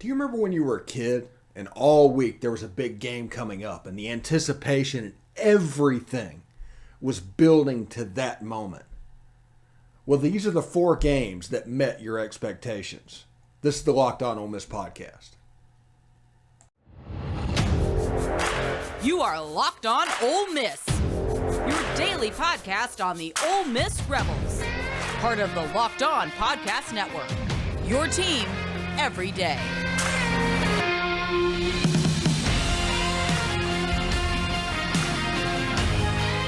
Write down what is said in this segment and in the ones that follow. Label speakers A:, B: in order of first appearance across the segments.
A: Do you remember when you were a kid and all week there was a big game coming up and the anticipation and everything was building to that moment? Well, these are the 4 games that met your expectations. This is the Locked On Ole Miss podcast.
B: You are Locked On Ole Miss, your daily podcast on the Ole Miss Rebels, part of the Locked On Podcast Network, your team every day.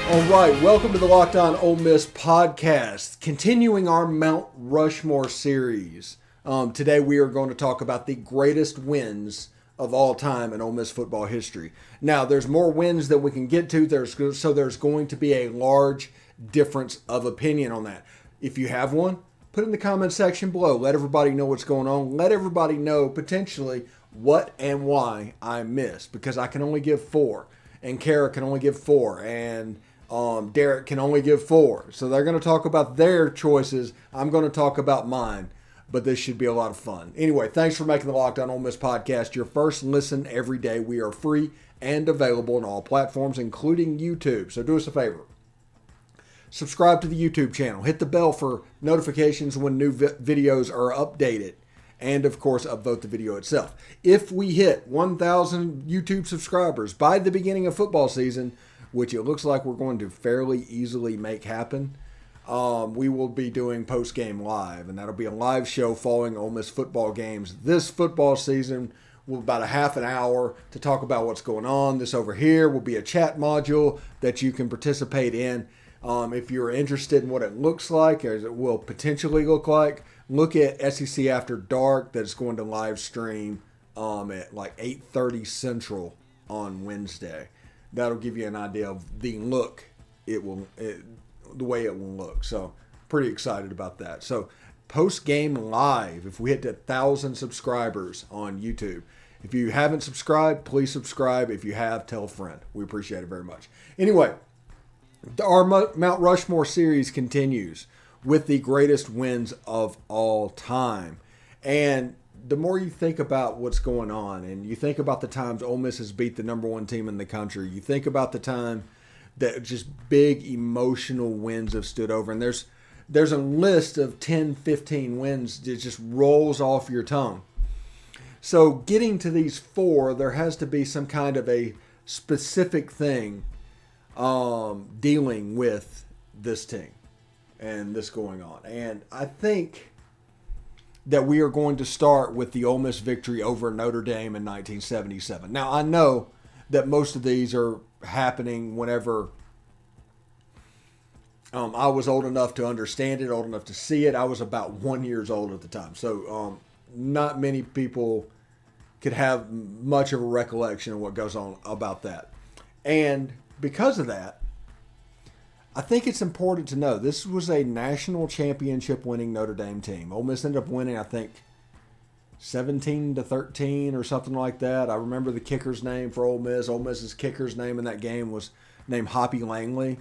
A: All right, welcome to the Locked On Ole Miss podcast, continuing our Mount Rushmore series. Today we are going to talk about the greatest wins of all time in Ole Miss football history. Now, there's more wins that we can get to, so there's going to be a large difference of opinion on that. If you have one, put it in the comment section below. Let everybody know what's going on. Let everybody know potentially what and why I missed, because I can only give 4, and Kara can only give 4, and Derek can only give 4. So they're going to talk about their choices. I'm going to talk about mine. But this should be a lot of fun. Anyway, thanks for making the Locked On Ole Miss podcast your first listen every day. We are free and available on all platforms, including YouTube. So do us a favor. Subscribe to the YouTube channel. Hit the bell for notifications when new videos are updated. And, of course, upvote the video itself. If we hit 1,000 YouTube subscribers by the beginning of football season, which it looks like we're going to fairly easily make happen, we will be doing post-game live, and that'll be a live show following Ole Miss football games this football season. We'll about a half an hour to talk about what's going on. This over here will be a chat module that you can participate in. If you're interested in what it looks like, or it will potentially look like, look at SEC After Dark. That's going to live stream at like 8:30 Central on Wednesday. That'll give you an idea of the look the way it will look. So pretty excited about that. So post-game live, if we hit 1,000 subscribers on YouTube. If you haven't subscribed, please subscribe. If you have, tell a friend. We appreciate it very much. Anyway, our Mount Rushmore series continues with the greatest wins of all time. And the more you think about what's going on, and you think about the times Ole Miss has beat the number 1 team in the country, you think about the time that just big emotional wins have stood over. And there's a list of 10, 15 wins that just rolls off your tongue. So getting to these 4, there has to be some kind of a specific thing dealing with this team and this going on. And I think that we are going to start with the Ole Miss victory over Notre Dame in 1977. Now, I know that most of these are happening whenever I was old enough to understand it, old enough to see it. I was about 1 year old at the time. So not many people could have much of a recollection of what goes on about that. And because of that, I think it's important to know this was a national championship winning Notre Dame team. Ole Miss ended up winning, I think, 17-13 or something like that. I remember the kicker's name for Ole Miss. Ole Miss's kicker's name in that game was named Hoppy Langley.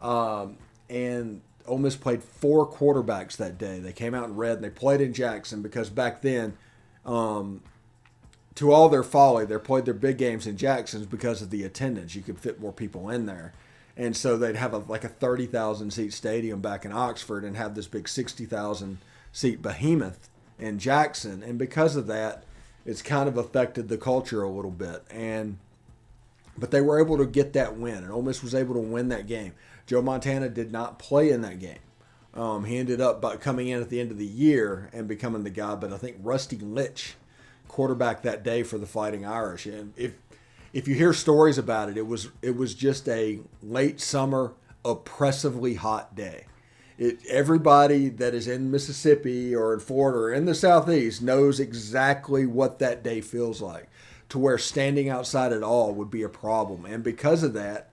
A: And Ole Miss played 4 quarterbacks that day. They came out in red, and they played in Jackson because back then, to all their folly, they played their big games in Jackson's because of the attendance. You could fit more people in there. And so they'd have a 30,000-seat stadium back in Oxford and have this big 60,000-seat behemoth in Jackson. And because of that, it's kind of affected the culture a little bit. But they were able to get that win, and Ole Miss was able to win that game. Joe Montana did not play in that game. He ended up coming in at the end of the year and becoming the guy, but I think Rusty Litch quarterback that day for the Fighting Irish. And if you hear stories about it, it was just a late summer, oppressively hot day. Everybody that is in Mississippi or in Florida or in the Southeast knows exactly what that day feels like, to where standing outside at all would be a problem. And because of that,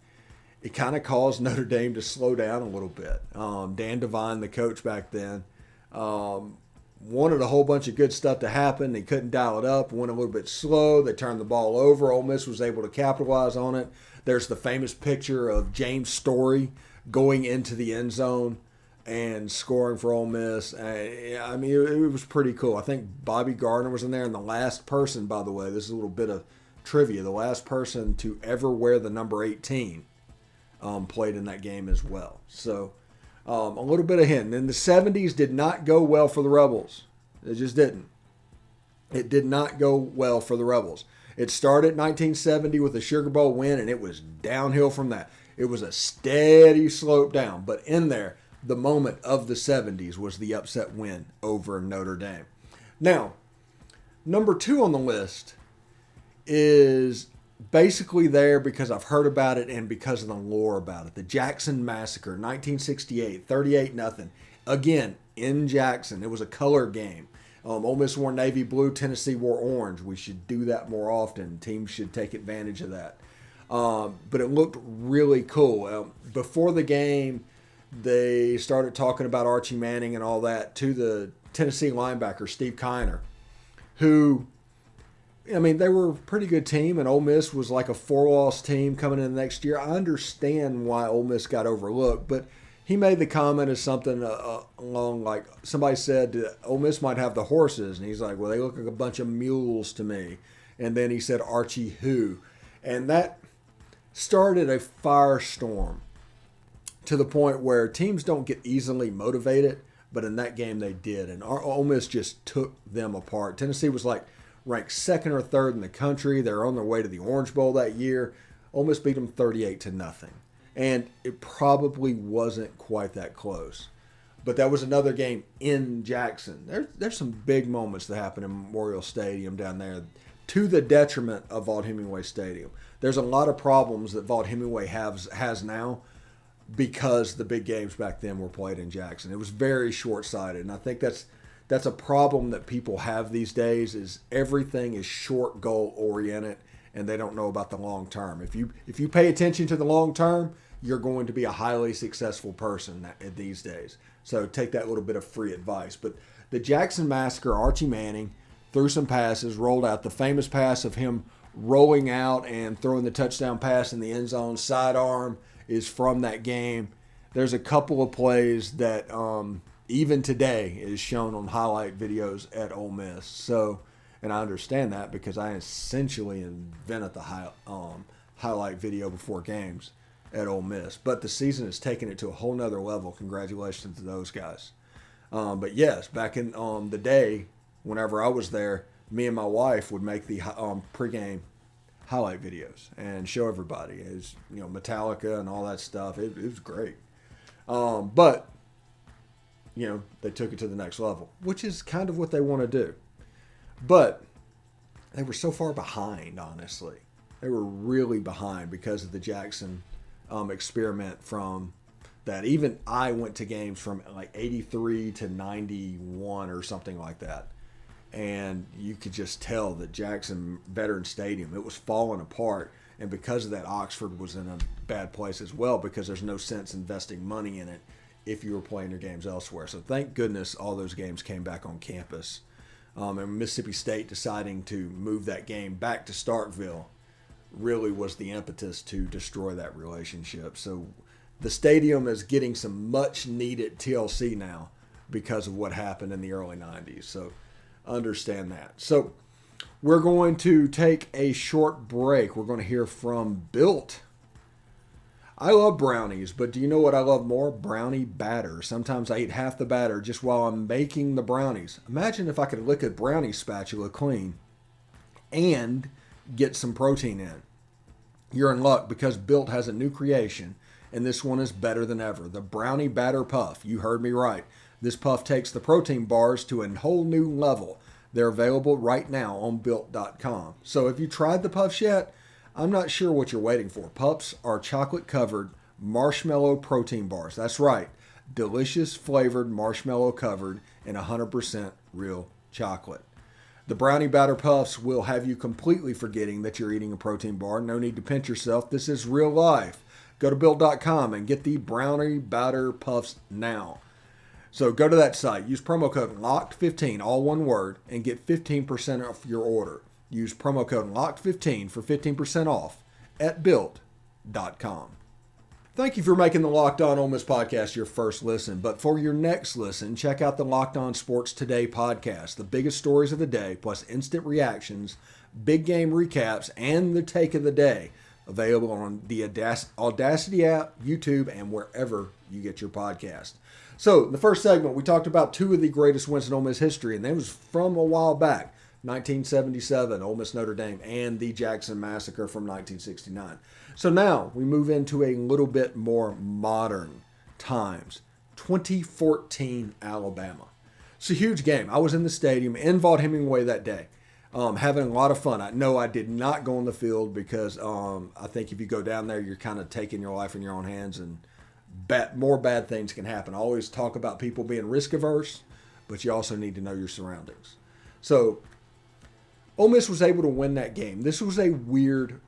A: it kind of caused Notre Dame to slow down a little bit. Dan Devine, the coach back then, wanted a whole bunch of good stuff to happen. He couldn't dial it up, went a little bit slow. They turned the ball over. Ole Miss was able to capitalize on it. There's the famous picture of James Story going into the end zone and scoring for Ole Miss. I mean, it was pretty cool. I think Bobby Gardner was in there, and the last person, by the way, this is a little bit of trivia, the last person to ever wear the number 18 played in that game as well. So a little bit of hint. And the 70s did not go well for the Rebels. It just didn't. It did not go well for the Rebels. It started 1970 with a Sugar Bowl win, and it was downhill from that. It was a steady slope down. But in there, the moment of the 70s was the upset win over Notre Dame. Now, number 2 on the list is basically there because I've heard about it and because of the lore about it. The Jackson Massacre, 1968, 38-0. Again, in Jackson. It was a color game. Ole Miss wore navy blue, Tennessee wore orange. We should do that more often. Teams should take advantage of that. But it looked really cool. Before the game, they started talking about Archie Manning and all that to the Tennessee linebacker, Steve Kiner, who, I mean, they were a pretty good team, and Ole Miss was like a 4-loss team coming in the next year. I understand why Ole Miss got overlooked, but he made the comment as something along like somebody said, Ole Miss might have the horses, and he's like, well, they look like a bunch of mules to me. And then he said, Archie who? And that started a firestorm to the point where teams don't get easily motivated, but in that game they did. And Ole Miss just took them apart. Tennessee was like ranked 2nd or 3rd in the country. They were on their way to the Orange Bowl that year. Ole Miss beat them 38-0. And it probably wasn't quite that close. But that was another game in Jackson. There's some big moments that happen in Memorial Stadium down there to the detriment of Vaught-Hemingway Stadium. There's a lot of problems that Vaught-Hemingway has now because the big games back then were played in Jackson. It was very short-sighted, and I think that's a problem that people have these days is everything is short goal oriented and they don't know about the long term. If you pay attention to the long term, you're going to be a highly successful person these days. So take that little bit of free advice. But the Jackson Massacre, Archie Manning threw some passes, rolled out the famous pass of him rolling out and throwing the touchdown pass in the end zone, sidearm is from that game. There's a couple of plays that even today is shown on highlight videos at Ole Miss. So, and I understand that because I essentially invented the highlight video before games at Ole Miss. But the season has taken it to a whole nother level. Congratulations to those guys. But yes, back in the day, whenever I was there, me and my wife would make the pregame highlight videos and show everybody. It's, Metallica and all that stuff. It was great. But, they took it to the next level, which is kind of what they want to do. But they were so far behind, honestly. They were really behind because of the Jackson experiment from that. Even I went to games from like 83 to 91 or something like that. And you could just tell that Jackson Veteran Stadium, it was falling apart. And because of that, Oxford was in a bad place as well because there's no sense investing money in it if you were playing your games elsewhere. So thank goodness all those games came back on campus. And Mississippi State deciding to move that game back to Starkville really was the impetus to destroy that relationship. So the stadium is getting some much needed TLC now because of what happened in the early 90s. So understand that. So we're going to take a short break. We're going to hear from Built. I love brownies, but do you know what I love more? Brownie batter. Sometimes I eat half the batter just while I'm making the brownies. Imagine if I could lick a brownie spatula clean and get some protein in. You're in luck because Built has a new creation, and this one is better than ever. The Brownie Batter Puff. You heard me right. This puff takes the protein bars to a whole new level. They're available right now on Built.com. So if you tried the puffs yet, I'm not sure what you're waiting for. Puffs are chocolate-covered marshmallow protein bars. That's right. Delicious flavored marshmallow covered in 100% real chocolate. The Brownie Batter Puffs will have you completely forgetting that you're eating a protein bar. No need to pinch yourself. This is real life. Go to Built.com and get the Brownie Batter Puffs now. So go to that site. Use promo code LOCKED15, all one word, and get 15% off your order. Use promo code LOCKED15 for 15% off at Built.com. Thank you for making the Locked On Ole Miss podcast your first listen. But for your next listen, check out the Locked On Sports Today podcast. The biggest stories of the day, plus instant reactions, big game recaps, and the take of the day. Available on the Audacity app, YouTube, and wherever you get your podcast. So, in the first segment, we talked about two of the greatest wins in Ole Miss history, and that was from a while back. 1977, Ole Miss Notre Dame, and the Jackson Massacre from 1969. So now we move into a little bit more modern times. 2014 Alabama. It's a huge game. I was in the stadium in Vaught-Hemingway that day, having a lot of fun. I did not go on the field because I think if you go down there, you're kind of taking your life in your own hands, and more bad things can happen. I always talk about people being risk averse, but you also need to know your surroundings. So Ole Miss was able to win that game. This was a weird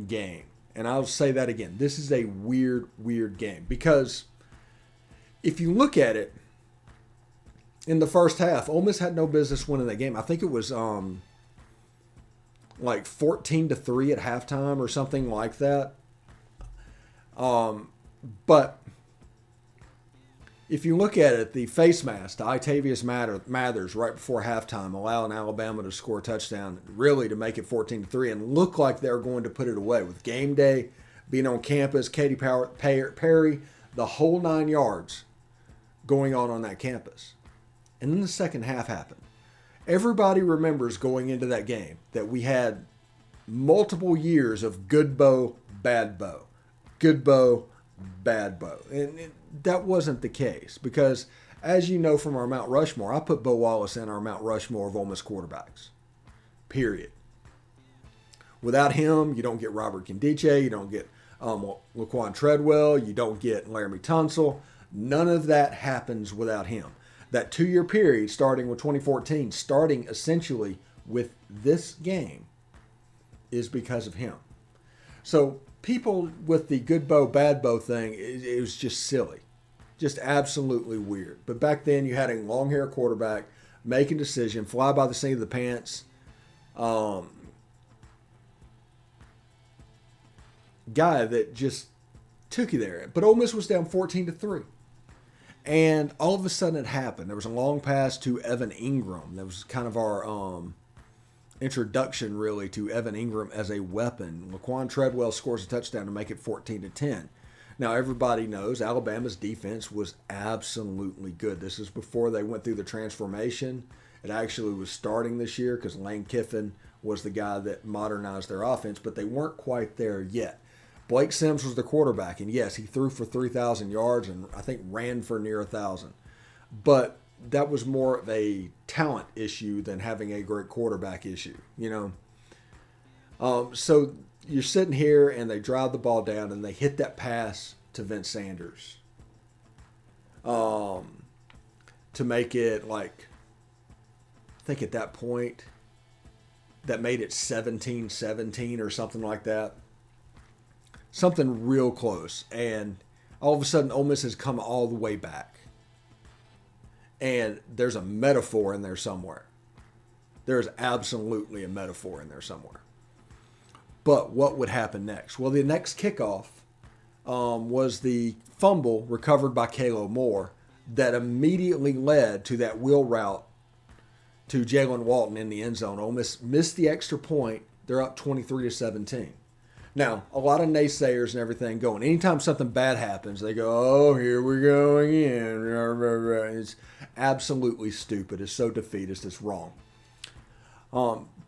A: game. And I'll say that again. This is a weird game. Because if you look at it, in the first half, Ole Miss had no business winning that game. I think it was like 14-3 at halftime or something like that. But if you look at it, the face mask to Itavius Mathers right before halftime, allowing Alabama to score a touchdown, really to make it 14-3, and look like they're going to put it away. With game day being on campus, Katy Perry, the whole 9 yards going on that campus. And then the second half happened. Everybody remembers going into that game that we had multiple years of good bow, bad bow. Good bow, bad bow. And that wasn't the case because, as you know from our Mount Rushmore, I put Bo Wallace in our Mount Rushmore of Ole Miss quarterbacks. Period. Without him, you don't get Robert Kindiche, you don't get Laquan Treadwell, you don't get Laramie Tunsil. None of that happens without him. That 2-year period, starting with 2014, starting essentially with this game, is because of him. So people with the good bow, bad bow thing, it was just silly. Just absolutely weird. But back then you had a long hair quarterback making decision, fly by the seat of the pants, guy that just took you there. But Ole Miss was down 14-3. And all of a sudden it happened. There was a long pass to Evan Ingram. That was kind of our introduction, really, to Evan Ingram as a weapon. Laquan Treadwell scores a touchdown to make it 14-10. Now, everybody knows Alabama's defense was absolutely good. This is before they went through the transformation. It actually was starting this year because Lane Kiffin was the guy that modernized their offense, but they weren't quite there yet. Blake Sims was the quarterback, and yes, he threw for 3,000 yards and I think ran for near 1,000. But that was more of a talent issue than having a great quarterback issue, you know. So you're sitting here and they drive the ball down and they hit that pass to Vince Sanders to make it like, I think at that point that made it 17-17 or something like that. Something real close. And all of a sudden Ole Miss has come all the way back. And there's a metaphor in there somewhere. There's absolutely a metaphor in there somewhere. But what would happen next? Well, the next kickoff was the fumble recovered by Kalo Moore that immediately led to that wheel route to Jalen Walton in the end zone. Ole Miss missed the extra point. They're up 23-17. Now, a lot of naysayers and everything going, anytime something bad happens, they go, oh, here we go again. It's absolutely stupid. It's so defeatist. It's wrong.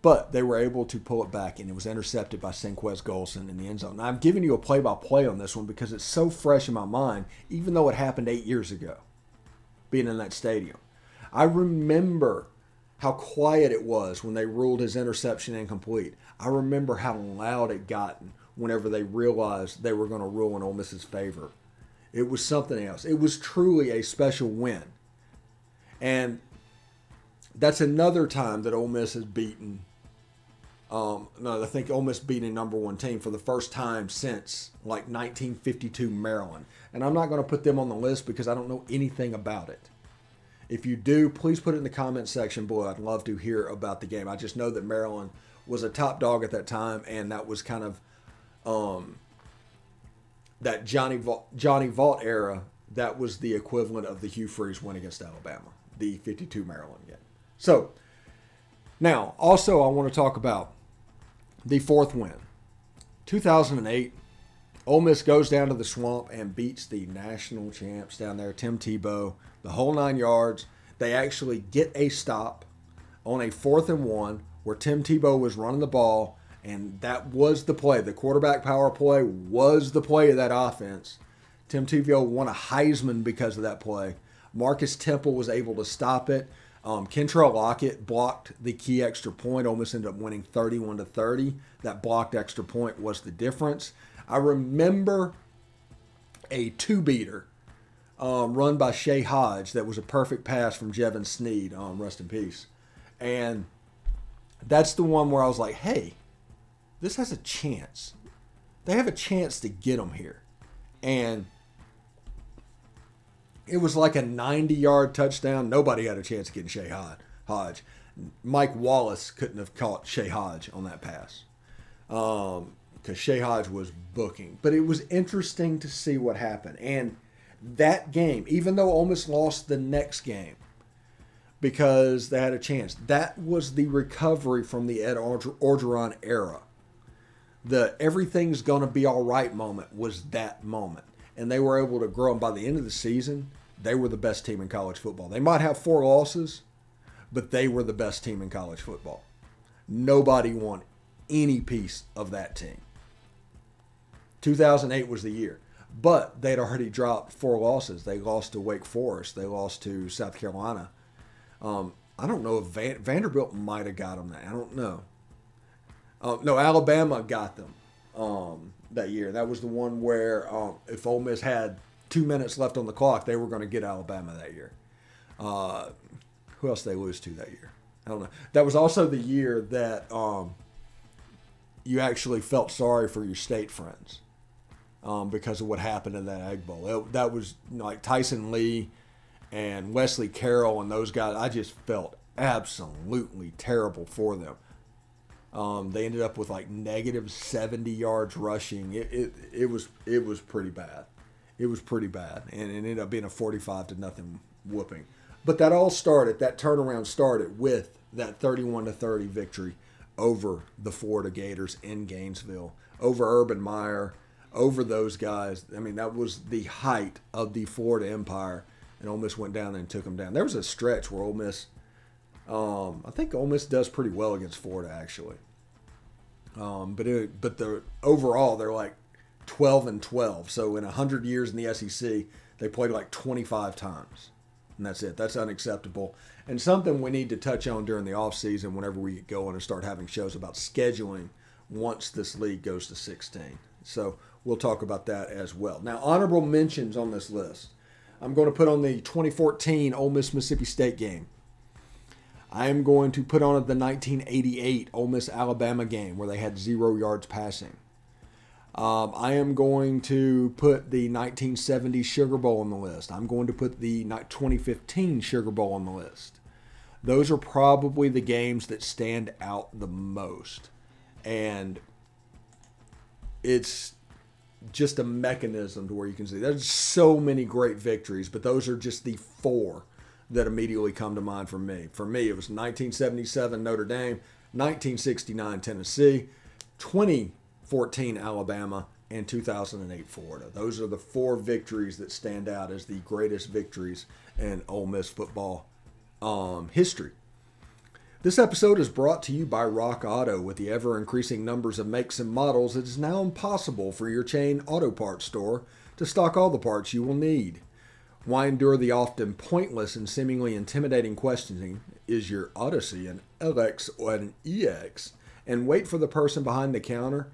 A: But they were able to pull it back, and it was intercepted by Senquez Golson in the end zone. Now, I'm giving you a play-by-play on this one because it's so fresh in my mind, even though it happened 8 years ago, being in that stadium. I remember how quiet it was when they ruled his interception incomplete. I remember how loud it got whenever they realized they were going to rule in Ole Miss's favor. It was something else. It was truly a special win. And that's another time that Ole Miss has beaten. I think Ole Miss beat a number one team for the first time since like 1952 Maryland. And I'm not going to put them on the list because I don't know anything about it. If you do, please put it in the comment section below. I'd love to hear about the game. I just know that Maryland was a top dog at that time, and that was kind of that Johnny Vaught era, that was the equivalent of the Hugh Freeze win against Alabama, the 52 Maryland game. So now, also I want to talk about the fourth win. 2008, Ole Miss goes down to the Swamp and beats the national champs down there, Tim Tebow, the whole 9 yards. They actually get a stop on a 4th and 1 where Tim Tebow was running the ball, and that was the play. The quarterback power play was the play of that offense. Tim Tebow won a Heisman because of that play. Marcus Temple was able to stop it. Kentrell Lockett blocked the key extra point. Ole Miss ended up winning 31-30. That blocked extra point was the difference. I remember a two-beater run by Shea Hodge that was a perfect pass from Jevin Sneed, rest in peace. And that's the one where I was like, hey, this has a chance. They have a chance to get them here. And it was like a 90-yard touchdown. Nobody had a chance of getting Shea Hodge. Mike Wallace couldn't have caught Shea Hodge on that pass because Shea Hodge was booking. But it was interesting to see what happened. And that game, even though Ole Miss lost the next game because they had a chance, that was the recovery from the Ed Orgeron era. The everything's going to be all right moment was that moment. And they were able to grow. And by the end of the season, they were the best team in college football. They might have 4 losses, but they were the best team in college football. Nobody won any piece of that team. 2008 was the year. But they'd already dropped 4 losses. They lost to Wake Forest. They lost to South Carolina. I don't know if Vanderbilt might have got them. I don't know. No, Alabama got them that year. That was the one where if Ole Miss had 2 minutes left on the clock, they were going to get Alabama that year. Who else did they lose to that year? I don't know. That was also the year that you actually felt sorry for your state friends because of what happened in that Egg Bowl. That was like Tyson Lee and Wesley Carroll and those guys. I just felt absolutely terrible for them. They ended up with like negative 70 yards rushing. It was pretty bad. It was pretty bad, and it ended up being a 45-0 whooping. But that turnaround started with that 31-30 victory over the Florida Gators in Gainesville, over Urban Meyer, over those guys. I mean, that was the height of the Florida Empire, and Ole Miss went down and took them down. There was a stretch where Ole Miss, I think Ole Miss does pretty well against Florida actually. But overall they're like 12-12. So in 100 years in the SEC, they played like 25 times. And that's it. That's unacceptable. And something we need to touch on during the offseason whenever we get going and start having shows about scheduling once this league goes to 16. So we'll talk about that as well. Now, honorable mentions on this list. I'm going to put on the 2014 Ole Miss Mississippi State game. I am going to put on the 1988 Ole Miss Alabama game where they had 0 yards passing. I am going to put the 1970 Sugar Bowl on the list. I'm going to put the 2015 Sugar Bowl on the list. Those are probably the games that stand out the most. And it's just a mechanism to where you can see there's so many great victories, but those are just the 4 that immediately come to mind for me. For me, it was 1977 Notre Dame, 1969 Tennessee, 2014 Alabama, and 2008 Florida. Those are the 4 victories that stand out as the greatest victories in Ole Miss football history. This episode is brought to you by Rock Auto. With the ever-increasing numbers of makes and models, it is now impossible for your chain auto parts store to stock all the parts you will need. Why endure the often pointless and seemingly intimidating questioning, is your Odyssey an LX or an EX, and wait for the person behind the counter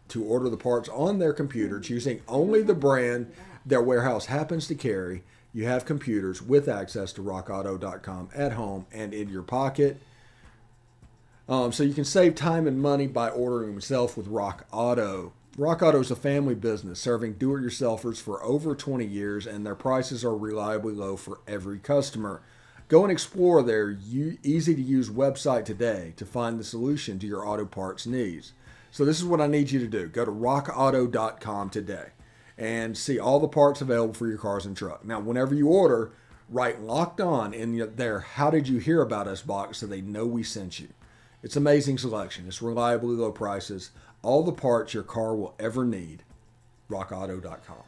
A: to order the parts on their computer, choosing only the brand their warehouse happens to carry. You have computers with access to rockauto.com at home and in your pocket. So you can save time and money by ordering yourself with Rock Auto. Rock Auto is a family business serving do-it-yourselfers for over 20 years, and their prices are reliably low for every customer. Go and explore their easy-to-use website today to find the solution to your auto parts needs. So this is what I need you to do. Go to rockauto.com today and see all the parts available for your cars and truck. Now, whenever you order, write Locked On in their "How did you hear about us" box so they know we sent you. It's amazing selection. It's reliably low prices. All the parts your car will ever need. RockAuto.com.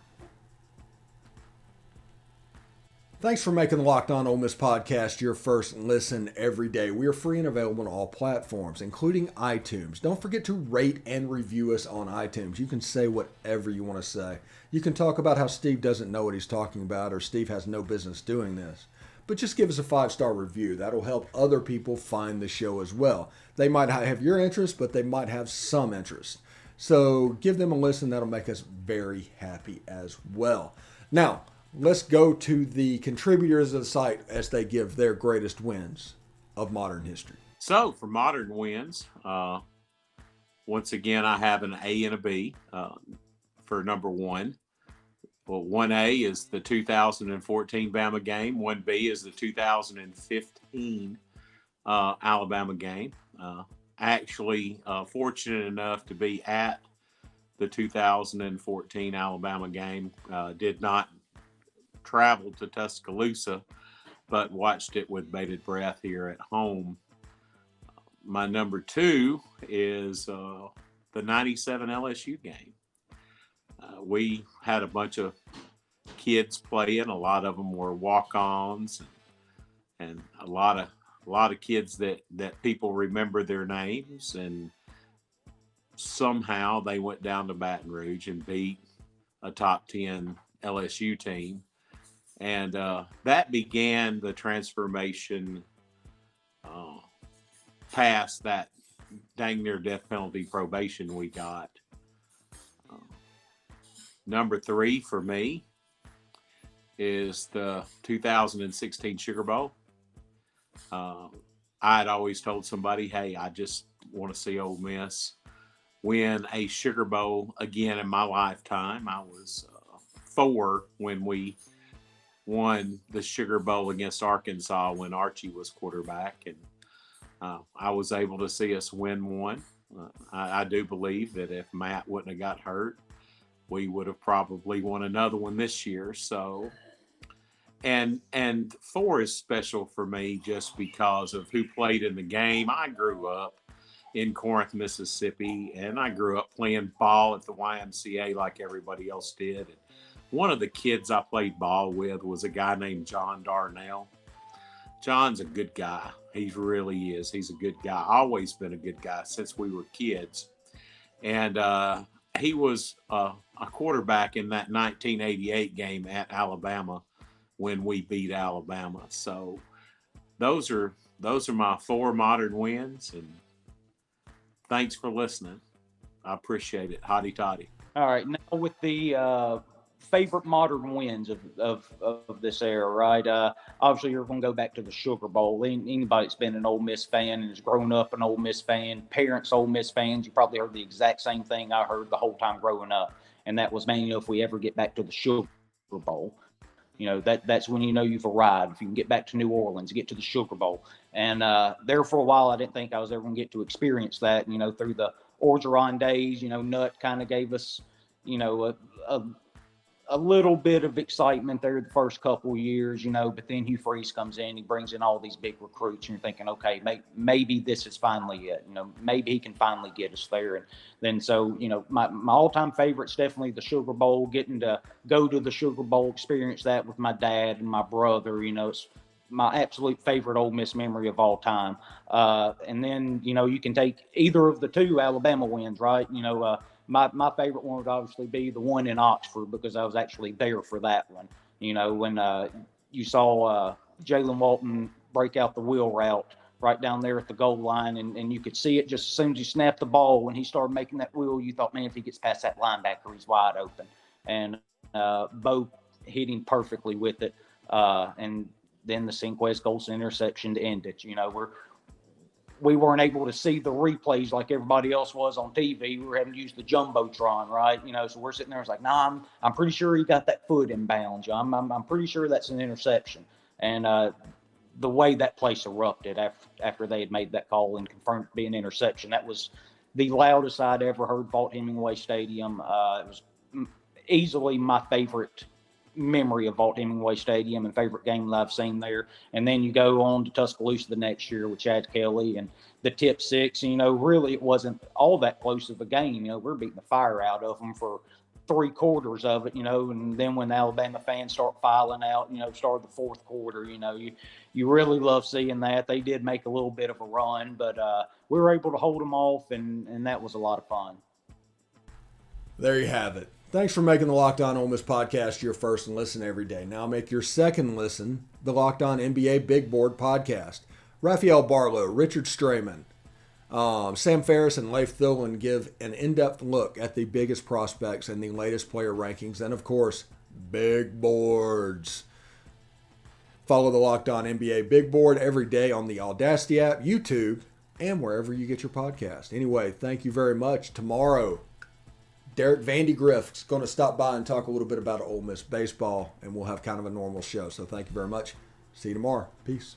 A: Thanks for making the Locked On Ole Miss podcast your first listen every day. We are free and available on all platforms, including iTunes. Don't forget to rate and review us on iTunes. You can say whatever you want to say. You can talk about how Steve doesn't know what he's talking about, or Steve has no business doing this. But just give us a 5-star review. That'll help other people find the show as well. They might not have your interest, but they might have some interest. So give them a listen. That'll make us very happy as well. Now, let's go to the contributors of the site as they give their greatest wins of modern history.
C: So for modern wins, once again, I have an A and a B for number one. Well, 1A is the 2014 Bama game. 1B is the 2015 Alabama game. Actually, fortunate enough to be at the 2014 Alabama game. Did not travel to Tuscaloosa, but watched it with bated breath here at home. My number two is the 97 LSU game. We had a bunch of kids playing. A lot of them were walk-ons, and a lot of kids that people remember their names. And somehow they went down to Baton Rouge and beat a top 10 LSU team. And that began the transformation past that dang near death penalty probation we got. Number three for me is the 2016 Sugar Bowl. I had always told somebody, hey, I just want to see Ole Miss win a Sugar Bowl again in my lifetime. I was 4 when we won the Sugar Bowl against Arkansas when Archie was quarterback, and I was able to see us win one. I do believe that if Matt wouldn't have got hurt, we would have probably won another one this year. So, and 4 is special for me just because of who played in the game. I grew up in Corinth, Mississippi, and I grew up playing ball at the YMCA like everybody else did. And one of the kids I played ball with was a guy named John Darnell. John's a good guy. He really is. He's a good guy. Always been a good guy since we were kids. And he was a quarterback in that 1988 game at Alabama when we beat Alabama. So those are my 4 modern wins, and thanks for listening. I appreciate it. Hotty toddy.
D: All right, now with the favorite modern wins of this era, right? Obviously, you're going to go back to the Sugar Bowl. Anybody that's been an Ole Miss fan and has grown up an Ole Miss fan, parents Ole Miss fans, you probably heard the exact same thing I heard the whole time growing up, and that was, man, if we ever get back to the Sugar Bowl, that's when you've arrived. If you can get back to New Orleans, get to the Sugar Bowl. And there for a while, I didn't think I was ever going to get to experience that. Through the Orgeron days, Nutt kind of gave us, a little bit of excitement there the first couple of years, but then Hugh Freeze comes in, he brings in all these big recruits, and you're thinking, okay, maybe this is finally it. Maybe he can finally get us there. And then so, my all-time favorite's definitely the Sugar Bowl, getting to go to the Sugar Bowl, experience that with my dad and my brother. It's my absolute favorite Ole Miss memory of all time. And then, you can take either of the 2 Alabama wins, right? My favorite one would obviously be the one in Oxford, because I was actually there for that one. When you saw Jalen Walton break out the wheel route right down there at the goal line, and you could see it just as soon as you snapped the ball. When he started making that wheel, you thought, man, if he gets past that linebacker, he's wide open. And Bo hitting perfectly with it. And then the Sinquez Golson interception to end it. We weren't able to see the replays like everybody else was on TV. We were having to use the Jumbotron, right? So we're sitting there, it's like, nah, I'm pretty sure he got that foot in bounds. I'm pretty sure that's an interception. And the way that place erupted after they had made that call and confirmed it to be an interception, that was the loudest I'd ever heard Vaught Hemingway Stadium. easily my favorite memory of Vaught Hemingway Stadium and favorite game that I've seen there. And then you go on to Tuscaloosa the next year with Chad Kelly and the Tip Six. And, really it wasn't all that close of a game. We're beating the fire out of them for 3/4 of it, and then when the Alabama fans start filing out, start the fourth quarter, you really love seeing that. They did make a little bit of a run, but we were able to hold them off, and that was a lot of fun.
A: There you have it. Thanks for making the Locked On Ole Miss podcast your first and listen every day. Now make your second listen the Locked On NBA Big Board podcast. Raphael Barlow, Richard Strayman, Sam Ferris, and Leif Thillen give an in-depth look at the biggest prospects and the latest player rankings, and of course, big boards. Follow the Locked On NBA Big Board every day on the Audacity app, YouTube, and wherever you get your podcast. Anyway, thank you very much. Tomorrow, Derek Vandy Griff's going to stop by and talk a little bit about Ole Miss baseball, and we'll have kind of a normal show. So thank you very much. See you tomorrow. Peace.